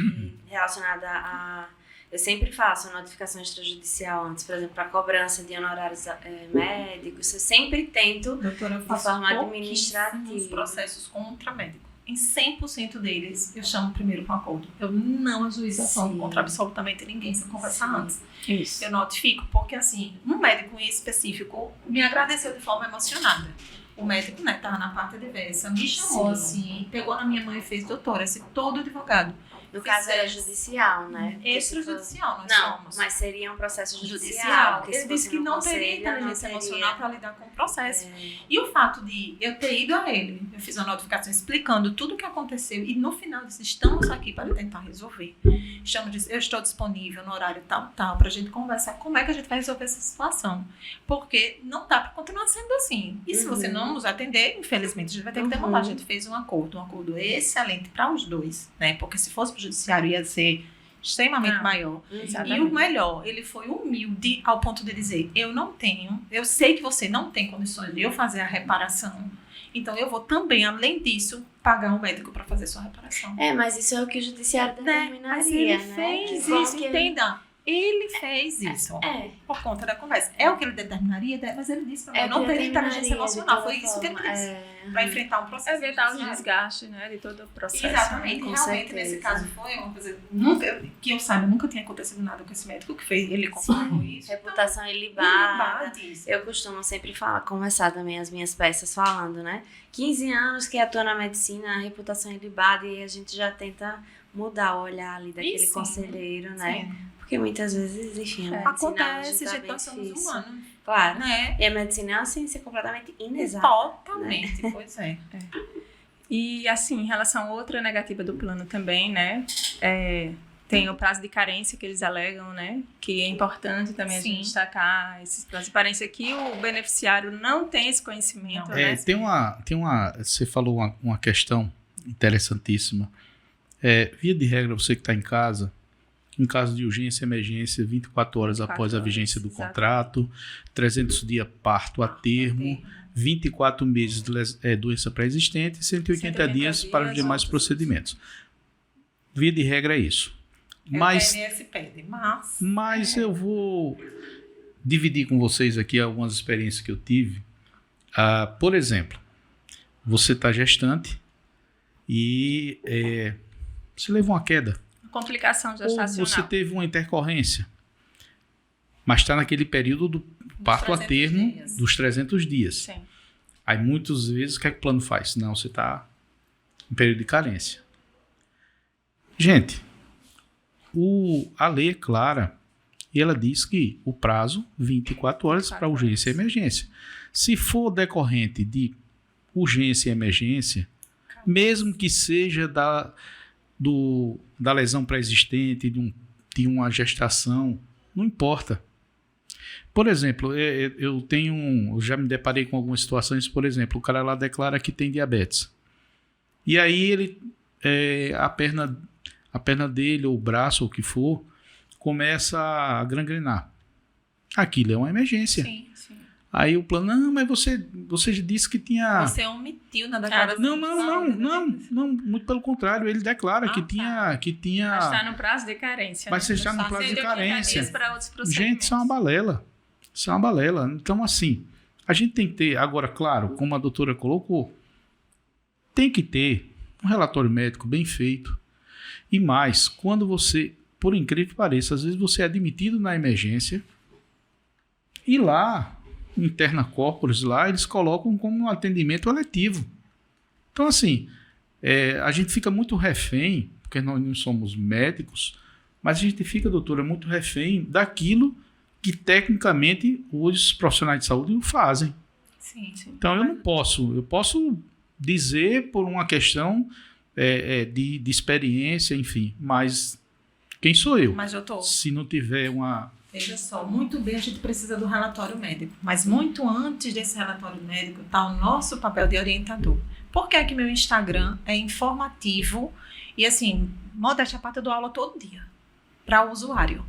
relacionada a... Eu sempre faço a notificação extrajudicial antes, por exemplo, para cobrança de honorários médicos. Eu sempre tento, Doutora, eu de faço forma pouquíssimos administrativa. processos contra médico. Em 100% deles, eu chamo primeiro com acordo. Eu não ajuizo ação Sim. contra absolutamente ninguém sem conversar Sim. antes. Isso. Eu notifico porque, assim, um médico em específico me agradeceu de forma emocionada. O médico, né, tava na parte adversa, me chamou Sim. assim, pegou na minha mão e fez, doutora, assim, todo advogado. No caso era judicial, né? Porque se Extrajudicial, nós Não, somos. mas seria um processo judicial. Judicial. porque Ele se disse você que não teria aconselha, inteligência não teria- emocional para lidar com o processo. É. E o fato de eu ter ido a ele, eu fiz uma notificação explicando tudo o que aconteceu e no final disse, estamos aqui para tentar resolver. Eu estou disponível no horário tal, para a gente conversar como é que a gente vai resolver essa situação. Porque não dá para continuar sendo assim. E se você não nos atender, infelizmente, a gente vai ter que demandar. A gente fez um acordo excelente para os dois, né? Porque se fosse para o judiciário ia ser extremamente maior. Exatamente. E o melhor, ele foi humilde ao ponto de dizer, eu sei que você não tem condições de eu fazer a reparação, então eu vou também, além disso, pagar um médico para fazer sua reparação. Mas isso é o que o judiciário Né? Mas determinaria, ele né? fez Que bom isso, que ele- entenda. ele fez isso por conta da conversa. É o que ele determinaria, mas ele disse pra mim, eu não tenho inteligência emocional. Foi isso que ele disse. Para enfrentar um processo. Evitar os desgastes, né, de todo o processo. Exatamente. Com Realmente, certeza. nesse caso, foi uma coisa... que eu saiba, nunca tinha acontecido nada com esse médico que fez. Ele confirmou isso. Reputação ilibada. Eu costumo sempre conversar também as minhas peças falando, né? 15 anos que atua na medicina, a reputação ilibada, e a gente já tenta mudar o olhar ali daquele conselheiro, né? Sim. Porque muitas vezes, enfim, a medicina Acontece, hoje tá gente, bem nós somos difícil. humanos. Claro. Né? E a medicina é uma ciência completamente inexata. Totalmente, pois é. E assim, em relação a outra negativa do plano também, né? Tem o prazo de carência que eles alegam, né? Que é importante também a gente destacar esses prazos de carência que o beneficiário não tem esse conhecimento, né? Você falou uma questão interessantíssima. Via de regra, você que está em casa, em caso de urgência e emergência, 24 horas após a vigência do contrato, 300 dias parto a termo, 24 meses de doença pré-existente e 180 dias para os demais procedimentos. Via de regra é isso. Mas eu vou dividir com vocês aqui algumas experiências que eu tive. Por exemplo, você está gestante e você levou uma queda. Complicação gestacional. Ou você teve uma intercorrência, mas está naquele período do parto a termo dos 300 dias. Sim. Aí muitas vezes o que é que o plano faz? Não, você está em período de carência. Gente, a lei é clara e ela diz que o prazo 24 horas para urgência e emergência. Se for decorrente de urgência e emergência, mesmo que seja da lesão pré-existente, de uma gestação, não importa. Por exemplo, eu já me deparei com algumas situações, por exemplo, o cara lá declara que tem diabetes. E aí a perna dele, ou o braço, ou o que for, começa a gangrenar. Aquilo é uma emergência. Sim, sim. Aí o plano, não, mas você disse que tinha... Você omitiu na declaração. Não, muito pelo contrário, ele declara que tinha... Mas está no prazo de carência. Mas você está no prazo de carência. Para outros procedimentos. Gente, isso é uma balela. Isso é uma balela. Então, assim, a gente tem que ter... Agora, claro, como a doutora colocou, tem que ter um relatório médico bem feito. E mais, quando você, por incrível que pareça, às vezes você é admitido na emergência e lá, interna corporis, lá eles colocam como um atendimento eletivo. Então, assim, a gente fica muito refém, porque nós não somos médicos, mas a gente fica, doutora, muito refém daquilo que tecnicamente os profissionais de saúde fazem. Sim. Então, eu posso dizer por uma questão de experiência, enfim, mas quem sou eu? Mas, doutor, se não tiver uma... Veja só, muito bem, a gente precisa do relatório médico, mas muito antes desse relatório médico está o nosso papel de orientador. Por que é que meu Instagram é informativo e, assim, modéstia à parte, eu dou aula todo dia para o usuário.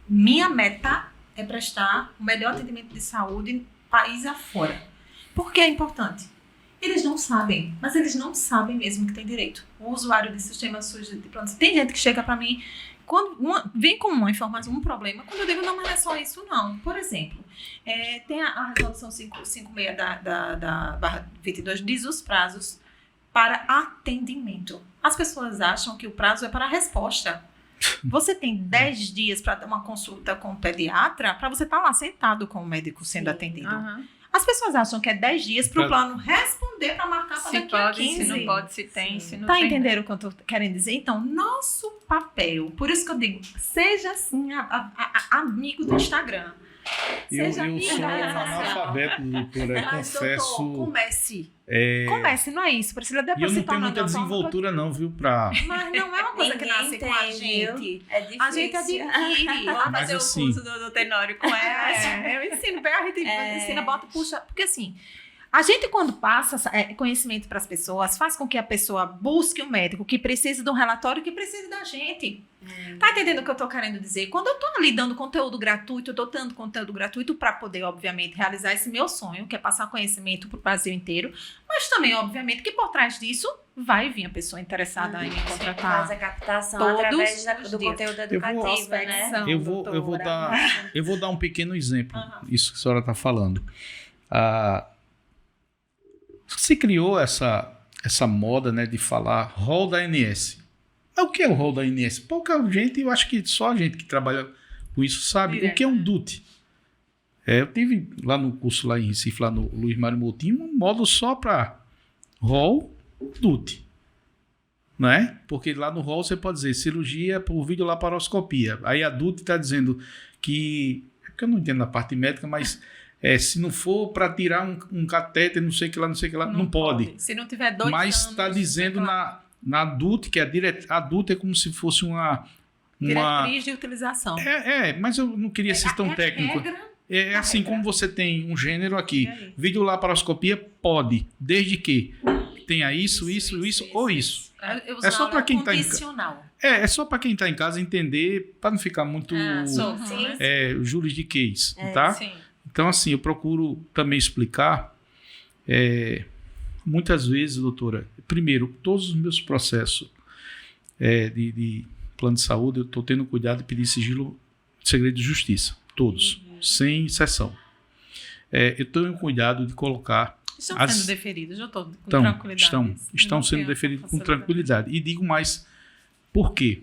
Minha meta é prestar o melhor atendimento de saúde país afora. Por que é importante? Eles não sabem, mas eles não sabem mesmo que tem direito. O usuário de sistema SUS de pronto. Tem gente que chega para mim, vem com uma informação, um problema, quando eu digo, não, mas não é só isso, não. Por exemplo, tem a resolução 556 da barra 22, diz os prazos para atendimento. As pessoas acham que o prazo é para a resposta. Você tem 10 dias para dar uma consulta com o pediatra, para você estar lá sentado com o médico sendo atendido. Uhum. As pessoas acham que é 10 dias para o plano responder, para marcar para daqui a 15. Se não pode, se tem, se não tá tem. Entendendo o que eu estou querendo dizer? Então, nosso papel, por isso que eu digo, seja assim, amigo do Instagram. Eu Seja sou amigo da rede social. analfabeto, doutora, Mas, confesso... doutor, comece, não é isso, Priscila. E eu não tenho muita desenvoltura não, viu, Mas não é uma coisa que Ninguém nasce com tem, a gente. É difícil. A gente adquire. Vamos Mas fazer assim- o curso do Tenório com ela. Eu ensino, a gente ensina, bota, puxa. Porque assim, a gente quando passa conhecimento para as pessoas, faz com que a pessoa busque um médico que precise de um relatório, que precise da gente. Tá entendendo o que eu tô querendo dizer? Quando eu tô ali dando conteúdo gratuito, eu tô dando conteúdo gratuito para poder, obviamente, realizar esse meu sonho, que é passar conhecimento pro Brasil inteiro, Mas também, obviamente, que por trás disso vai vir a pessoa interessada em contratar. Faz a captação todos através os do dias. conteúdo educativo, né? Eu vou dar um pequeno exemplo, Aham. isso que a senhora está falando. Se criou essa moda, né, de falar rol da ANS. Mas o que é o rol da ANS? Pouca gente, eu acho que só a gente que trabalha com isso sabe o que é um DUT. Eu tive lá no curso lá em Recife, lá no Luiz Mário Moutinho, um módulo só para rol DUT. Não é? Porque lá no rol você pode dizer cirurgia por videolaparoscopia. Aí a DUT está dizendo que... É porque eu não entendo a parte médica, mas se não for para tirar um catéter, não sei o que lá, não pode. Se não tiver 2 anos... Mas está dizendo na DUT, que a DUT é como se fosse uma diretriz de utilização. Mas eu não queria ser tão técnico. É assim, como você tem um gênero aqui. Videolaparoscopia pode, desde que tenha isso ou isso. É só para quem está em condicional. É só para quem está em casa entender, para não ficar muito juridiquês, tá? Sim. Então, assim, eu procuro também explicar, muitas vezes, doutora, primeiro, todos os meus processos de plano de saúde, eu estou tendo cuidado de pedir sigilo de segredo de justiça, todos, sem exceção. Eu tenho cuidado de colocar... Estão sendo deferidos, eu estou com tranquilidade. Estão sendo deferidos com tranquilidade. E digo mais, por quê?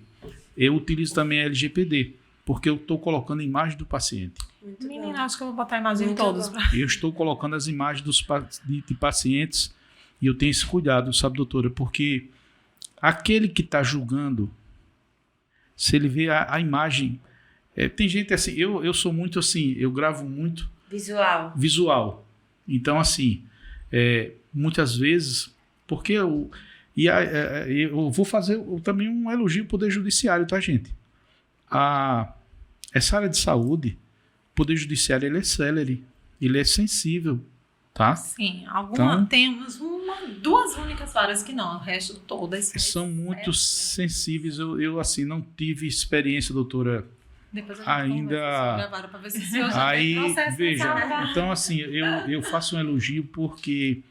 Eu utilizo também a LGPD, porque eu estou colocando a imagem do paciente. Menina, acho que eu vou botar a imagem em todos. Eu estou colocando as imagens de pacientes e eu tenho esse cuidado, sabe, doutora? Porque aquele que está julgando, se ele vê a imagem... tem gente assim, eu sou muito assim, eu gravo muito... Visual. Então, assim, muitas vezes... Porque eu vou fazer também um elogio ao Poder Judiciário, tá, gente? Essa área de saúde... O Poder Judiciário ele é célere, ele é sensível, tá? Sim, temos 2 únicas varas que não, o resto todas são muito sensíveis. Eu assim não tive experiência, doutora. Depois ainda gravaram para ver se o senhor já tem processo. Veja, então assim eu faço um elogio porque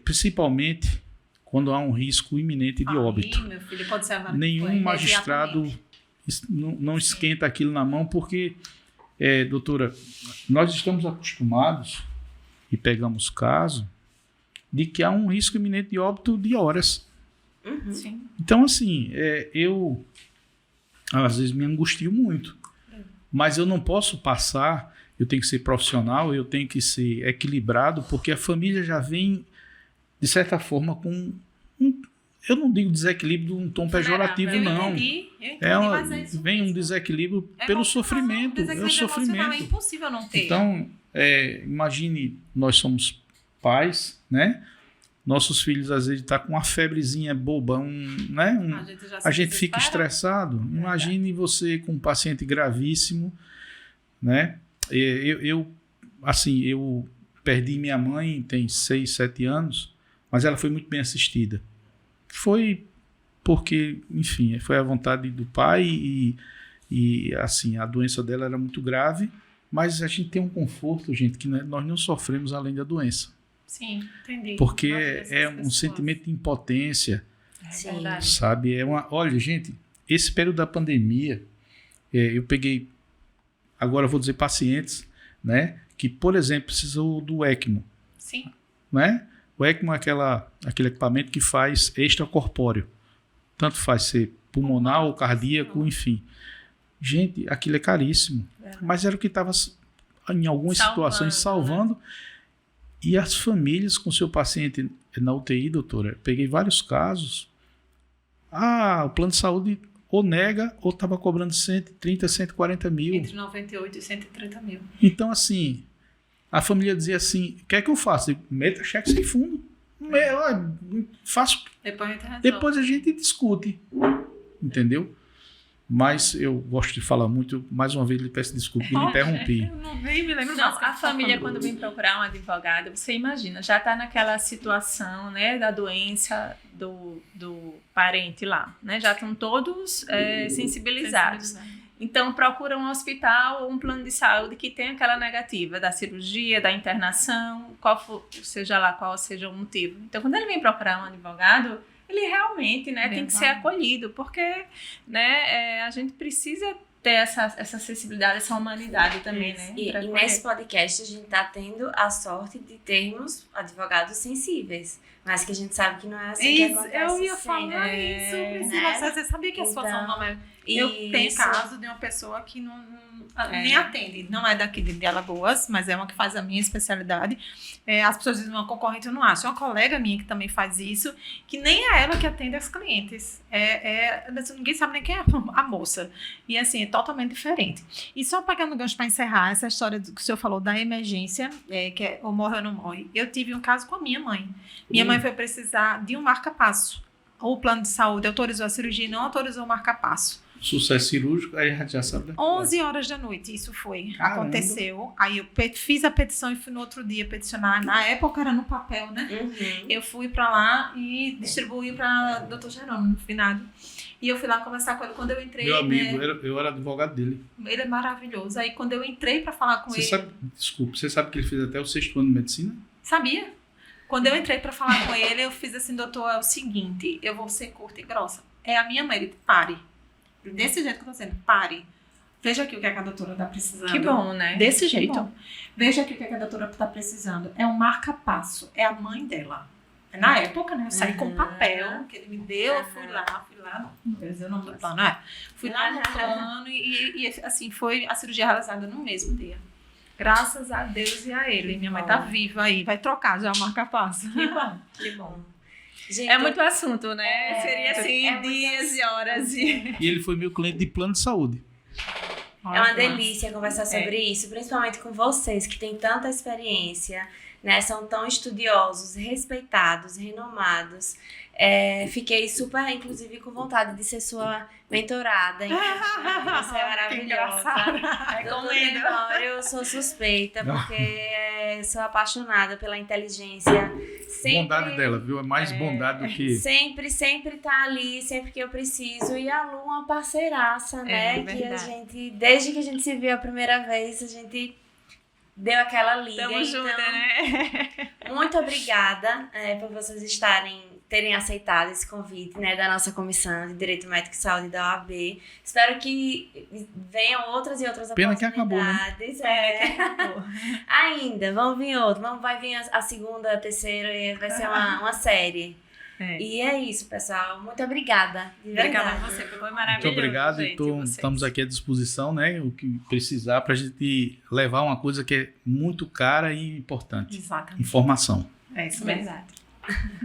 principalmente quando há um risco iminente de óbito. Meu filho, pode ser a vara nenhum magistrado não esquenta aquilo na mão porque doutora, nós estamos acostumados e pegamos caso de que há um risco iminente de óbito de horas. Uhum. Sim. Então, assim, eu às vezes me angustio muito, mas eu não posso passar, eu tenho que ser profissional, eu tenho que ser equilibrado, porque a família já vem, de certa forma, com eu não digo desequilíbrio de um tom pejorativo, não. Vem um desequilíbrio pelo sofrimento. É o sofrimento. É impossível não ter. Então, imagine, nós somos pais, né? Nossos filhos, às vezes, estão com uma febrezinha boba, a gente fica estressado. Imagine você com um paciente gravíssimo, né? Eu perdi minha mãe, tem 6, 7 anos, mas ela foi muito bem assistida. Foi porque, enfim, foi a vontade do pai e assim, a doença dela era muito grave, mas a gente tem um conforto, gente, que nós não sofremos além da doença. Sim, entendi. Porque é um sentimento de impotência, sabe? Olha, gente, esse período da pandemia, eu peguei, agora eu vou dizer pacientes, né, que, por exemplo, precisou do ECMO. Sim. Né? O ECMO é aquele equipamento que faz extracorpóreo. Tanto faz ser pulmonar ou cardíaco, enfim. Gente, aquilo é caríssimo. Mas era o que estava, em algumas situações, salvando. Né? E as famílias com seu paciente na UTI, doutora, peguei vários casos. O plano de saúde ou nega ou estava cobrando 130, 140 mil. Entre 98 e 130 mil. Então, assim... A família dizia assim, o que é que eu faço? Meta cheque sem fundo. Faço. Depois a gente discute. Entendeu? Mas eu gosto de falar muito. Mais uma vez, lhe peço desculpa e me interrompi. Eu não me lembro não, a família, quando vem procurar um advogado, você imagina, já está naquela situação, né, da doença do parente lá, né? Já estão todos sensibilizados. Então, procura um hospital ou um plano de saúde que tenha aquela negativa da cirurgia, da internação, qual seja o motivo. Então, quando ele vem procurar um advogado, ele realmente, né, tem que ser acolhido, porque, né, a gente precisa ter essa acessibilidade, essa humanidade também, né? E nesse podcast a gente tá tendo a sorte de termos advogados sensíveis, mas que a gente sabe que não é assim que acontece. Eu ia sempre, falar isso, Priscila. né? Você sabia que a situação não é... Eu tenho caso de uma pessoa que não nem atende, não é daqui de Alagoas, mas é uma que faz a minha especialidade. As pessoas dizem, uma concorrente eu não acho. É uma colega minha que também faz isso, que nem é ela que atende as clientes. Ninguém sabe nem quem é a moça. E assim, é totalmente diferente. E só pegando o gancho para encerrar, essa história que o senhor falou da emergência, que é ou morre ou não morre. Eu tive um caso com a minha mãe. Minha mãe foi precisar de um marca-passo. O plano de saúde autorizou a cirurgia e não autorizou o marca-passo. Sucesso cirúrgico, aí a gente já sabe. 11 horas da noite, isso foi. Caramba. Aconteceu. Aí eu fiz a petição e fui no outro dia peticionar. Na época era no papel, né? Eu fui pra lá e distribuí pra Dr. Jerônimo, no finado. E eu fui lá conversar com ele. Quando eu entrei... Meu amigo, eu era advogado dele. Ele é maravilhoso. Aí quando eu entrei pra falar com ele... Você sabe que ele fez até o 6º ano de medicina? Sabia? Quando eu entrei pra falar com ele, eu fiz assim, doutor, é o seguinte, eu vou ser curta e grossa. É a minha mãe, ele pare. Desse jeito que eu tô dizendo, pare. Veja aqui o que a doutora tá precisando. Que bom, né? Desse jeito. Veja aqui o que a doutora tá precisando. É um marca-passo. É a mãe dela. Na época, né? Eu saí com papel que ele me deu, eu fui lá. Não quer dizer o nome do plano, Fui lá no plano e assim, foi a cirurgia realizada no mesmo dia. Graças a Deus e a ele. Minha mãe tá viva aí. Vai trocar já o marca-passo. Que bom, que bom. Gente, é muito assunto, né? Seria assim, dias e horas. E ele foi meu cliente de plano de saúde. É uma delícia conversar sobre isso, principalmente com vocês que têm tanta experiência, né? São tão estudiosos, respeitados, renomados. Fiquei super, inclusive, com vontade de ser sua mentorada. Você é maravilhosa. Recomendo. Eu sou suspeita, porque sou apaixonada pela inteligência. Sempre, bondade dela, viu? É mais bondade do que... Sempre tá ali, sempre que eu preciso. E a Lu é uma parceiraça, né? Que a gente, desde que a gente se viu a primeira vez, a gente deu aquela liga. Tamo junto, né? Muito obrigada por vocês terem aceitado esse convite, né, da nossa Comissão de Direito Médico e Saúde da OAB. Espero que venham outras e outras Pena oportunidades. Que acabou, né? Ainda, vão vir outros. Vai vir a segunda, a terceira, e vai ser uma série. E é isso, pessoal. Muito obrigada. Obrigada a você, foi maravilhoso. Muito obrigado. Estamos aqui à disposição, né? O que precisar para a gente levar uma coisa que é muito cara e importante. Exatamente. Informação. É isso mesmo. Verdade.